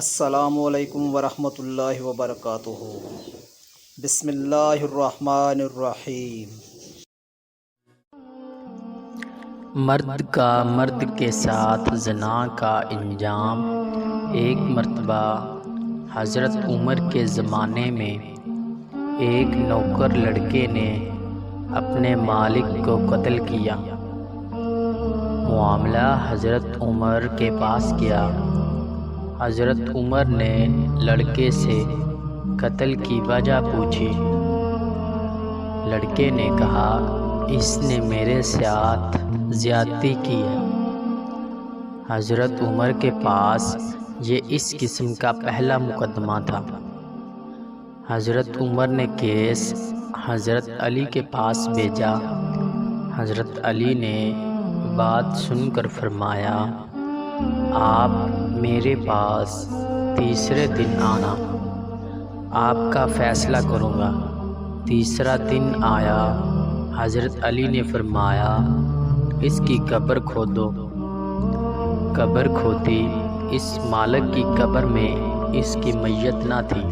السلام علیکم ورحمۃ اللہ وبرکاتہ۔ بسم اللہ الرحمن الرحیم۔ مرد کا مرد کے ساتھ زنا کا انجام۔ ایک مرتبہ حضرت عمر کے زمانے میں ایک نوکر لڑکے نے اپنے مالک کو قتل کیا۔ معاملہ حضرت عمر کے پاس گیا۔ حضرت عمر نے لڑکے سے قتل کی وجہ پوچھی۔ لڑکے نے کہا، اس نے میرے ساتھ زیادتی کی ہے۔ حضرت عمر کے پاس یہ اس قسم کا پہلا مقدمہ تھا۔ حضرت عمر نے کیس حضرت علی کے پاس بھیجا۔ حضرت علی نے بات سن کر فرمایا، آپ میرے پاس تیسرے دن آنا، آپ کا فیصلہ کروں گا۔ تیسرا دن آیا۔ حضرت علی نے فرمایا، اس کی قبر کھودو۔ قبر کھودی۔ اس مالک کی قبر میں اس کی میت نہ تھی۔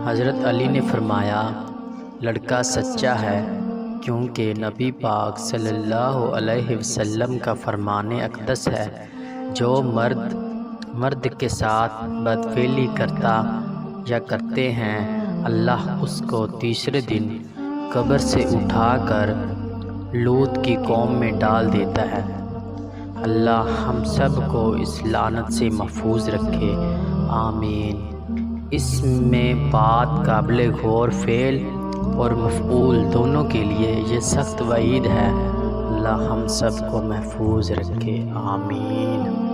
حضرت علی نے فرمایا، لڑکا سچا ہے، کیونکہ نبی پاک صلی اللہ علیہ وسلم کا فرمان اقدس ہے، جو مرد کے ساتھ بدفعلی کرتا یا کرتے ہیں، اللہ اس کو تیسرے دن قبر سے اٹھا کر لوط کی قوم میں ڈال دیتا ہے۔ اللہ ہم سب کو اس لعنت سے محفوظ رکھے، آمین۔ اس میں بات قابل غور فعل اور مفعول دونوں کے لیے یہ سخت وعید ہے۔ اللہ ہم سب کو محفوظ رکھے، آمین۔